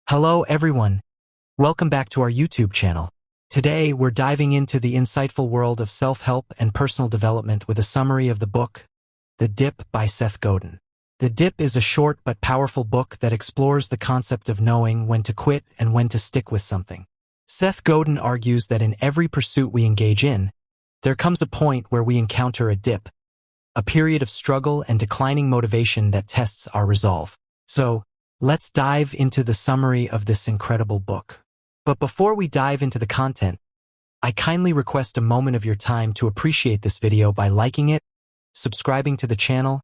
Hello everyone. Welcome back to our YouTube channel. Today we're diving into the insightful world of self-help and personal development with a summary of the book, The Dip by Seth Godin. The Dip is a short but powerful book that explores the concept of knowing when to quit and when to stick with something. Seth Godin argues that in every pursuit we engage in, there comes a point where we encounter a dip, a period of struggle and declining motivation that tests our resolve. So, let's dive into the summary of this incredible book. But before we dive into the content, I kindly request a moment of your time to appreciate this video by liking it, subscribing to the channel,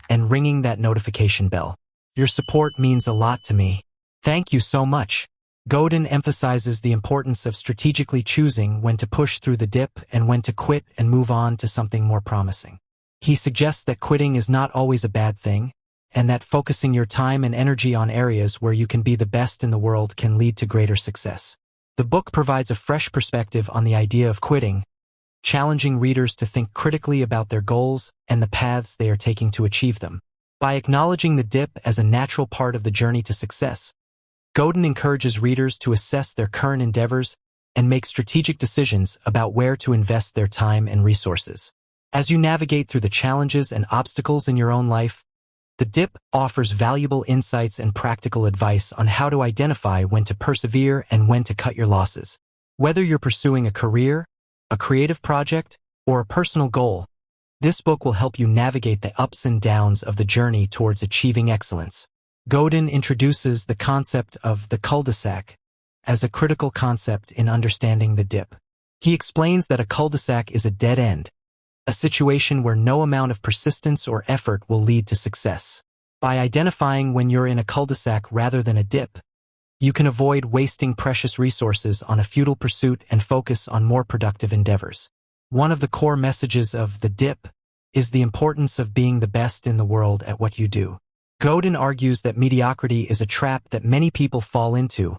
and ringing that notification bell. Your support means a lot to me. Thank you so much. Godin emphasizes the importance of strategically choosing when to push through the dip and when to quit and move on to something more promising. He suggests that quitting is not always a bad thing, and that focusing your time and energy on areas where you can be the best in the world can lead to greater success. The book provides a fresh perspective on the idea of quitting, challenging readers to think critically about their goals and the paths they are taking to achieve them. By acknowledging the dip as a natural part of the journey to success, Godin encourages readers to assess their current endeavors and make strategic decisions about where to invest their time and resources. As you navigate through the challenges and obstacles in your own life, The Dip offers valuable insights and practical advice on how to identify when to persevere and when to cut your losses. Whether you're pursuing a career, a creative project, or a personal goal, this book will help you navigate the ups and downs of the journey towards achieving excellence. Godin introduces the concept of the cul-de-sac as a critical concept in understanding the dip. He explains that a cul-de-sac is a dead end, a situation where no amount of persistence or effort will lead to success. By identifying when you're in a cul-de-sac rather than a dip, you can avoid wasting precious resources on a futile pursuit and focus on more productive endeavors. One of the core messages of The Dip is the importance of being the best in the world at what you do. Godin argues that mediocrity is a trap that many people fall into,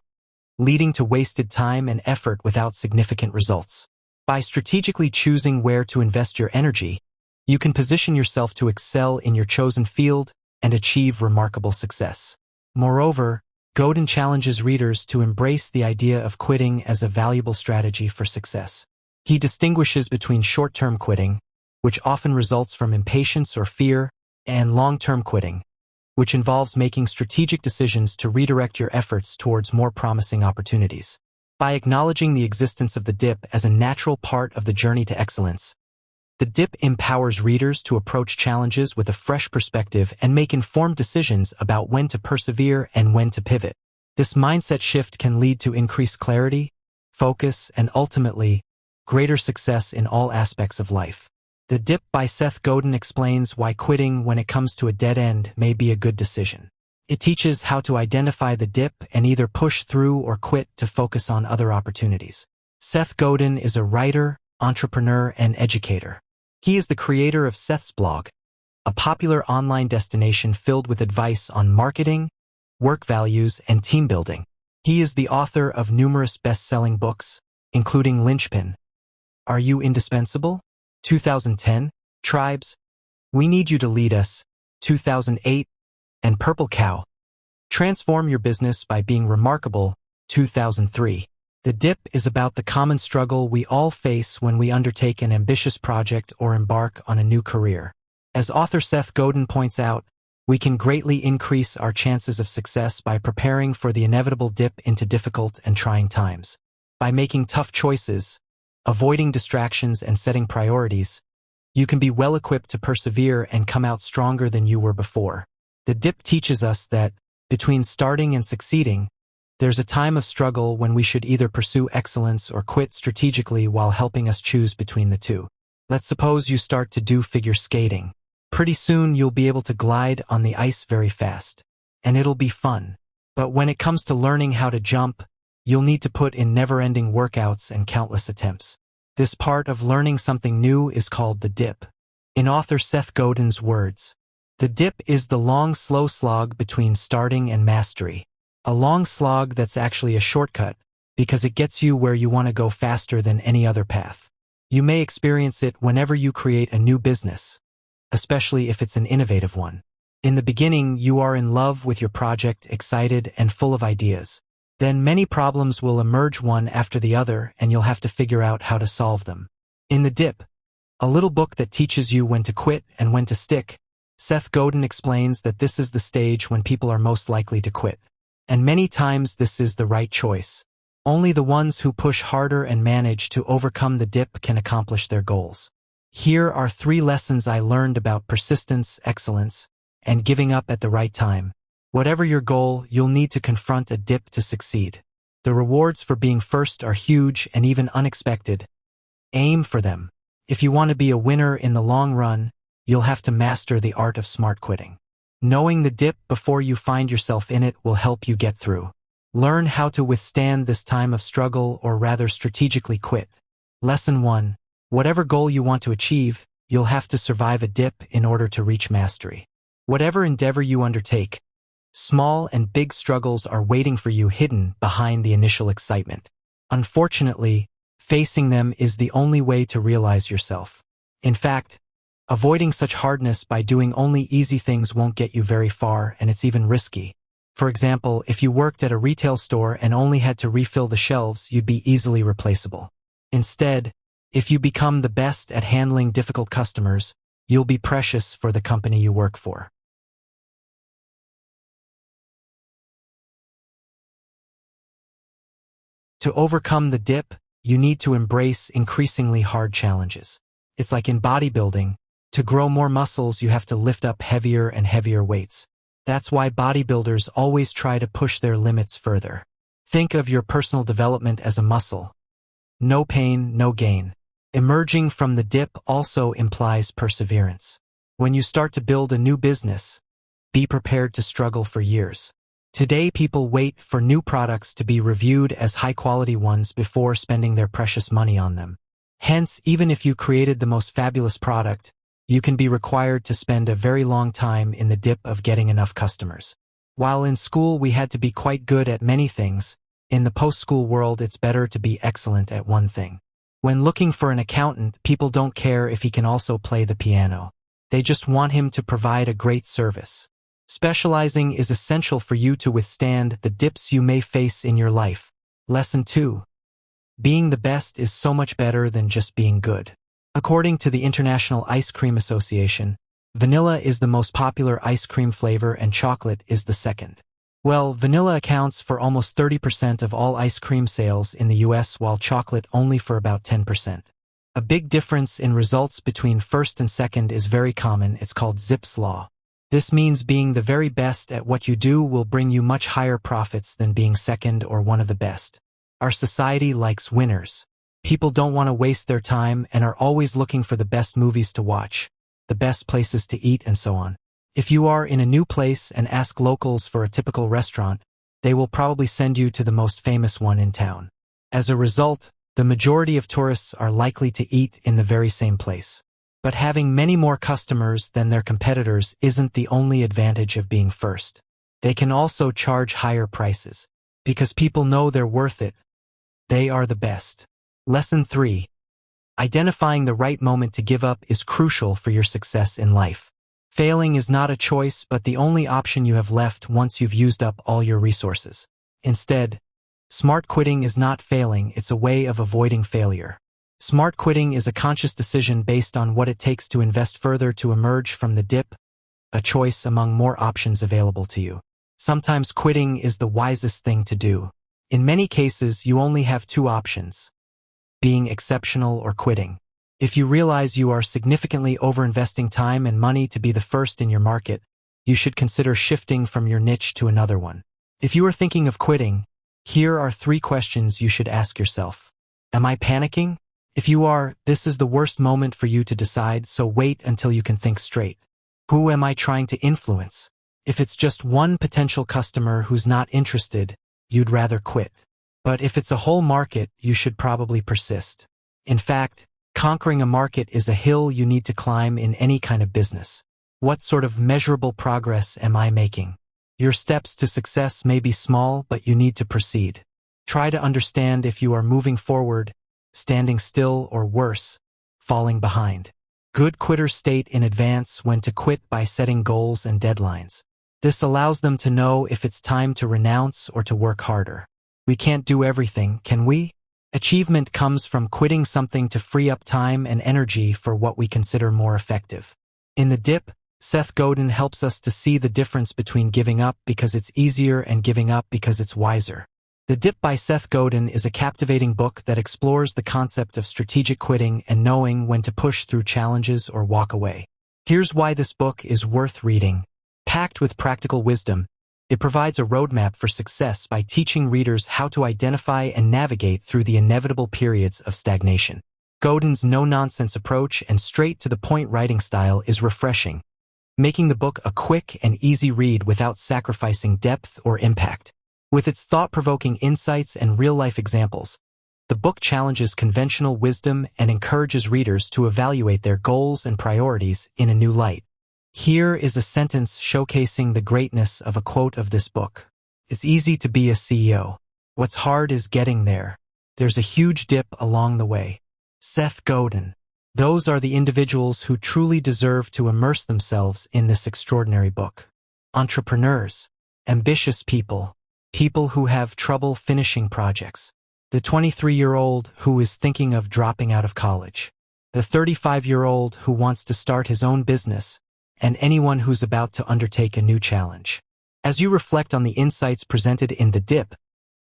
leading to wasted time and effort without significant results. By strategically choosing where to invest your energy, you can position yourself to excel in your chosen field and achieve remarkable success. Moreover, Godin challenges readers to embrace the idea of quitting as a valuable strategy for success. He distinguishes between short-term quitting, which often results from impatience or fear, and long-term quitting, which involves making strategic decisions to redirect your efforts towards more promising opportunities. By acknowledging the existence of the dip as a natural part of the journey to excellence, The Dip empowers readers to approach challenges with a fresh perspective and make informed decisions about when to persevere and when to pivot. This mindset shift can lead to increased clarity, focus, and ultimately, greater success in all aspects of life. The Dip by Seth Godin explains why quitting when it comes to a dead end may be a good decision. It teaches how to identify the dip and either push through or quit to focus on other opportunities. Seth Godin is a writer, entrepreneur, and educator. He is the creator of Seth's blog, a popular online destination filled with advice on marketing, work values, and team building. He is the author of numerous best-selling books, including Linchpin, Are You Indispensable? 2010, Tribes, We Need You to Lead Us, 2008, and Purple Cow, Transform Your Business by Being Remarkable, 2003. The Dip is about the common struggle we all face when we undertake an ambitious project or embark on a new career. As author Seth Godin points out, we can greatly increase our chances of success by preparing for the inevitable dip into difficult and trying times. By making tough choices, avoiding distractions, and setting priorities, you can be well-equipped to persevere and come out stronger than you were before. The Dip teaches us that, between starting and succeeding, there's a time of struggle when we should either pursue excellence or quit strategically while helping us choose between the two. Let's suppose you start to do figure skating. Pretty soon you'll be able to glide on the ice very fast, and it'll be fun. But when it comes to learning how to jump, you'll need to put in never-ending workouts and countless attempts. This part of learning something new is called the dip. In author Seth Godin's words, the dip is the long, slow slog between starting and mastery. A long slog that's actually a shortcut, because it gets you where you want to go faster than any other path. You may experience it whenever you create a new business, especially if it's an innovative one. In the beginning, you are in love with your project, excited and full of ideas. Then many problems will emerge one after the other and you'll have to figure out how to solve them. In The Dip, a little book that teaches you when to quit and when to stick, Seth Godin explains that this is the stage when people are most likely to quit. And many times this is the right choice. Only the ones who push harder and manage to overcome the dip can accomplish their goals. Here are 3 lessons I learned about persistence, excellence, and giving up at the right time. Whatever your goal, you'll need to confront a dip to succeed. The rewards for being first are huge and even unexpected. Aim for them. If you want to be a winner in the long run, you'll have to master the art of smart quitting. Knowing the dip before you find yourself in it will help you get through. Learn how to withstand this time of struggle, or rather strategically quit. Lesson 1. Whatever goal you want to achieve, you'll have to survive a dip in order to reach mastery. Whatever endeavor you undertake, small and big struggles are waiting for you hidden behind the initial excitement. Unfortunately, facing them is the only way to realize yourself. In fact, avoiding such hardness by doing only easy things won't get you very far, and it's even risky. For example, if you worked at a retail store and only had to refill the shelves, you'd be easily replaceable. Instead, if you become the best at handling difficult customers, you'll be precious for the company you work for. To overcome the dip, you need to embrace increasingly hard challenges. It's like in bodybuilding. To grow more muscles, you have to lift up heavier and heavier weights. That's why bodybuilders always try to push their limits further. Think of your personal development as a muscle. No pain, no gain. Emerging from the dip also implies perseverance. When you start to build a new business, be prepared to struggle for years. Today, people wait for new products to be reviewed as high-quality ones before spending their precious money on them. Hence, even if you created the most fabulous product, you can be required to spend a very long time in the dip of getting enough customers. While in school we had to be quite good at many things, in the post-school world it's better to be excellent at one thing. When looking for an accountant, people don't care if he can also play the piano. They just want him to provide a great service. Specializing is essential for you to withstand the dips you may face in your life. Lesson 2. Being the best is so much better than just being good. According to the International Ice Cream Association, vanilla is the most popular ice cream flavor and chocolate is the second. Well, vanilla accounts for almost 30% of all ice cream sales in the US, while chocolate only for about 10%. A big difference in results between first and second is very common. It's called Zipf's law. This means being the very best at what you do will bring you much higher profits than being second or one of the best. Our society likes winners. People don't want to waste their time and are always looking for the best movies to watch, the best places to eat, and so on. If you are in a new place and ask locals for a typical restaurant, they will probably send you to the most famous one in town. As a result, the majority of tourists are likely to eat in the very same place. But having many more customers than their competitors isn't the only advantage of being first. They can also charge higher prices, because people know they're worth it. They are the best. Lesson 3. Identifying the right moment to give up is crucial for your success in life. Failing is not a choice, but the only option you have left once you've used up all your resources. Instead, smart quitting is not failing, it's a way of avoiding failure. Smart quitting is a conscious decision based on what it takes to invest further to emerge from the dip, a choice among more options available to you. Sometimes quitting is the wisest thing to do. In many cases, you only have 2 options: being exceptional or quitting. If you realize you are significantly overinvesting time and money to be the first in your market, you should consider shifting from your niche to another one. If you are thinking of quitting, here are 3 questions you should ask yourself. Am I panicking? If you are, this is the worst moment for you to decide, so wait until you can think straight. Who am I trying to influence? If it's just one potential customer who's not interested, you'd rather quit. But if it's a whole market, you should probably persist. In fact, conquering a market is a hill you need to climb in any kind of business. What sort of measurable progress am I making? Your steps to success may be small, but you need to proceed. Try to understand if you are moving forward, standing still, or worse, falling behind. Good quitters state in advance when to quit by setting goals and deadlines. This allows them to know if it's time to renounce or to work harder. We can't do everything, can we? Achievement comes from quitting something to free up time and energy for what we consider more effective. In The Dip, Seth Godin helps us to see the difference between giving up because it's easier and giving up because it's wiser. The Dip by Seth Godin is a captivating book that explores the concept of strategic quitting and knowing when to push through challenges or walk away. Here's why this book is worth reading. Packed with practical wisdom, it provides a roadmap for success by teaching readers how to identify and navigate through the inevitable periods of stagnation. Godin's no-nonsense approach and straight-to-the-point writing style is refreshing, making the book a quick and easy read without sacrificing depth or impact. With its thought-provoking insights and real-life examples, the book challenges conventional wisdom and encourages readers to evaluate their goals and priorities in a new light. Here is a sentence showcasing the greatness of a quote of this book. It's easy to be a CEO. What's hard is getting there. There's a huge dip along the way. Seth Godin. Those are the individuals who truly deserve to immerse themselves in this extraordinary book. Entrepreneurs. Ambitious people. People who have trouble finishing projects. The 23-year-old who is thinking of dropping out of college. The 35-year-old who wants to start his own business, and anyone who's about to undertake a new challenge. As you reflect on the insights presented in The Dip,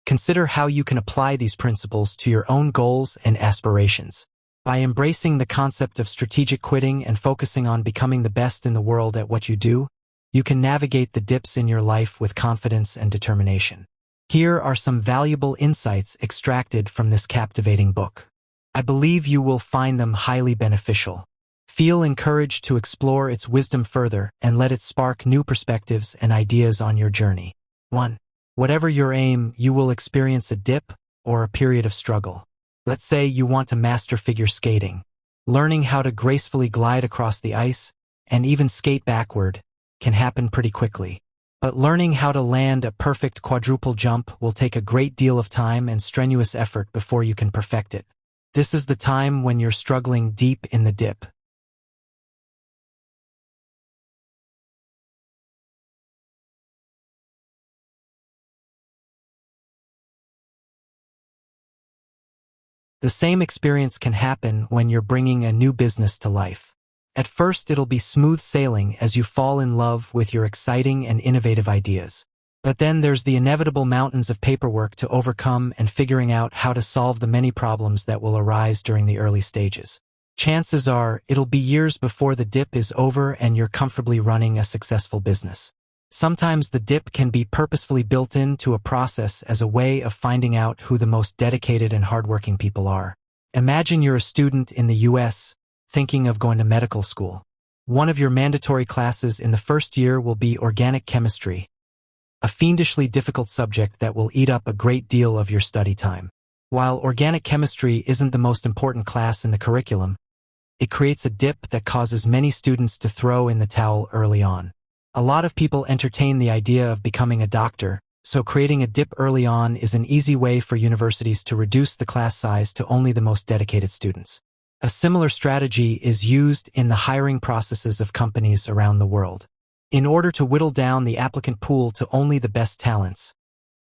consider how you can apply these principles to your own goals and aspirations. By embracing the concept of strategic quitting and focusing on becoming the best in the world at what you do, you can navigate the dips in your life with confidence and determination. Here are some valuable insights extracted from this captivating book. I believe you will find them highly beneficial. Feel encouraged to explore its wisdom further and let it spark new perspectives and ideas on your journey. 1. Whatever your aim, you will experience a dip or a period of struggle. Let's say you want to master figure skating. Learning how to gracefully glide across the ice, and even skate backward, can happen pretty quickly. But learning how to land a perfect quadruple jump will take a great deal of time and strenuous effort before you can perfect it. This is the time when you're struggling deep in the dip. The same experience can happen when you're bringing a new business to life. At first, it'll be smooth sailing as you fall in love with your exciting and innovative ideas. But then there's the inevitable mountains of paperwork to overcome and figuring out how to solve the many problems that will arise during the early stages. Chances are, it'll be years before the dip is over and you're comfortably running a successful business. Sometimes the dip can be purposefully built into a process as a way of finding out who the most dedicated and hardworking people are. Imagine you're a student in the US, thinking of going to medical school. One of your mandatory classes in the first year will be organic chemistry, a fiendishly difficult subject that will eat up a great deal of your study time. While organic chemistry isn't the most important class in the curriculum, it creates a dip that causes many students to throw in the towel early on. A lot of people entertain the idea of becoming a doctor, so creating a dip early on is an easy way for universities to reduce the class size to only the most dedicated students. A similar strategy is used in the hiring processes of companies around the world. In order to whittle down the applicant pool to only the best talents,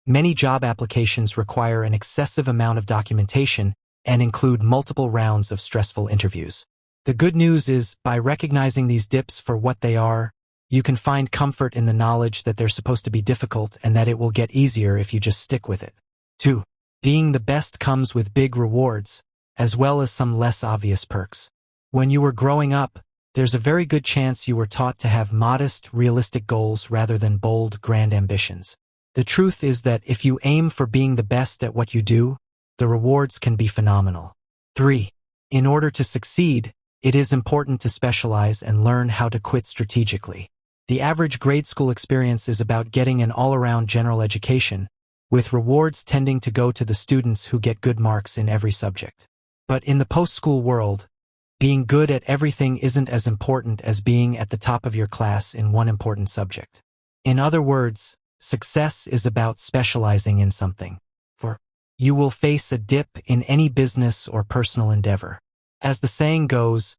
many job applications require an excessive amount of documentation and include multiple rounds of stressful interviews. The good news is, by recognizing these dips for what they are, you can find comfort in the knowledge that they're supposed to be difficult and that it will get easier if you just stick with it. 2. Being the best comes with big rewards, as well as some less obvious perks. When you were growing up, there's a very good chance you were taught to have modest, realistic goals rather than bold, grand ambitions. The truth is that if you aim for being the best at what you do, the rewards can be phenomenal. 3. In order to succeed, it is important to specialize and learn how to quit strategically. The average grade school experience is about getting an all-around general education, with rewards tending to go to the students who get good marks in every subject. But in the post-school world, being good at everything isn't as important as being at the top of your class in one important subject. In other words, success is about specializing in something. For you will face a dip in any business or personal endeavor. As the saying goes,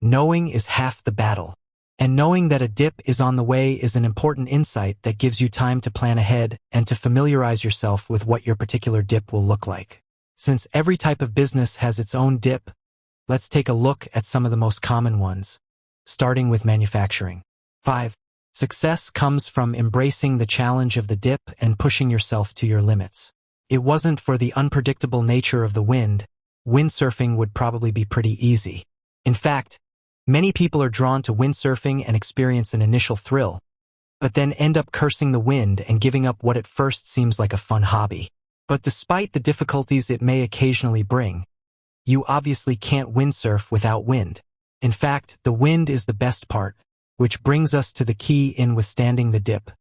knowing is half the battle. And knowing that a dip is on the way is an important insight that gives you time to plan ahead and to familiarize yourself with what your particular dip will look like. Since every type of business has its own dip, let's take a look at some of the most common ones, starting with manufacturing. 5. Success comes from embracing the challenge of the dip and pushing yourself to your limits. It wasn't for the unpredictable nature of the windsurfing would probably be pretty easy. In fact, many people are drawn to windsurfing and experience an initial thrill, but then end up cursing the wind and giving up what at first seems like a fun hobby. But despite the difficulties it may occasionally bring, you obviously can't windsurf without wind. In fact, the wind is the best part, which brings us to the key in withstanding the dip: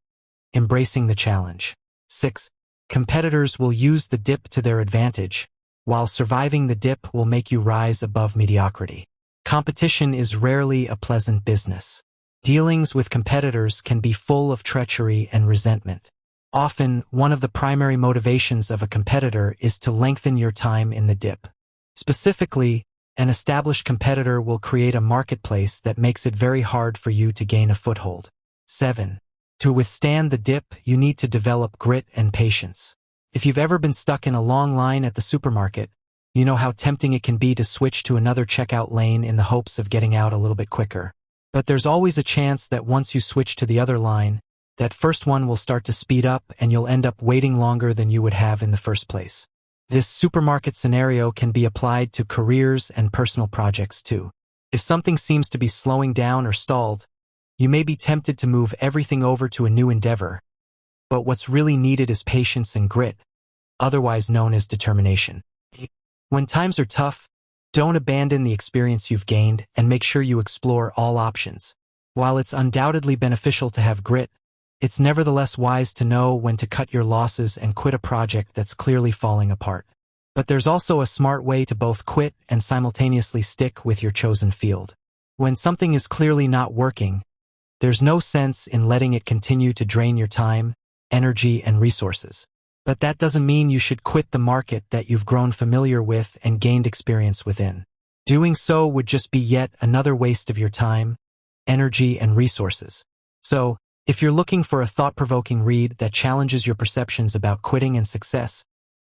embracing the challenge. 6. Competitors will use the dip to their advantage, while surviving the dip will make you rise above mediocrity. Competition is rarely a pleasant business. Dealings with competitors can be full of treachery and resentment. Often, one of the primary motivations of a competitor is to lengthen your time in the dip. Specifically, an established competitor will create a marketplace that makes it very hard for you to gain a foothold. 7. To withstand the dip, you need to develop grit and patience. If you've ever been stuck in a long line at the supermarket, you know how tempting it can be to switch to another checkout lane in the hopes of getting out a little bit quicker. But there's always a chance that once you switch to the other line, that first one will start to speed up and you'll end up waiting longer than you would have in the first place. This supermarket scenario can be applied to careers and personal projects too. If something seems to be slowing down or stalled, you may be tempted to move everything over to a new endeavor. But what's really needed is patience and grit, otherwise known as determination. When times are tough, don't abandon the experience you've gained and make sure you explore all options. While it's undoubtedly beneficial to have grit, it's nevertheless wise to know when to cut your losses and quit a project that's clearly falling apart. But there's also a smart way to both quit and simultaneously stick with your chosen field. When something is clearly not working, there's no sense in letting it continue to drain your time, energy, and resources. But that doesn't mean you should quit the market that you've grown familiar with and gained experience within. Doing so would just be yet another waste of your time, energy, and resources. So, if you're looking for a thought-provoking read that challenges your perceptions about quitting and success,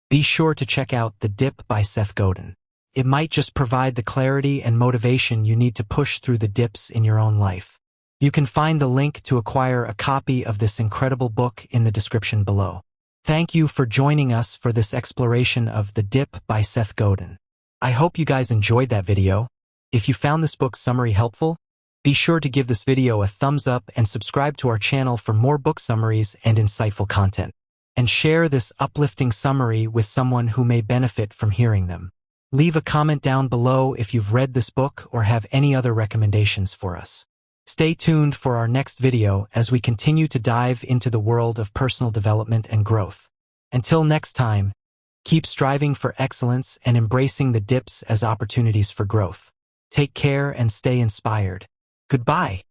be sure to check out The Dip by Seth Godin. It might just provide the clarity and motivation you need to push through the dips in your own life. You can find the link to acquire a copy of this incredible book in the description below. Thank you for joining us for this exploration of The Dip by Seth Godin. I hope you guys enjoyed that video. If you found this book summary helpful, be sure to give this video a thumbs up and subscribe to our channel for more book summaries and insightful content. And share this uplifting summary with someone who may benefit from hearing them. Leave a comment down below if you've read this book or have any other recommendations for us. Stay tuned for our next video as we continue to dive into the world of personal development and growth. Until next time, keep striving for excellence and embracing the dips as opportunities for growth. Take care and stay inspired. Goodbye.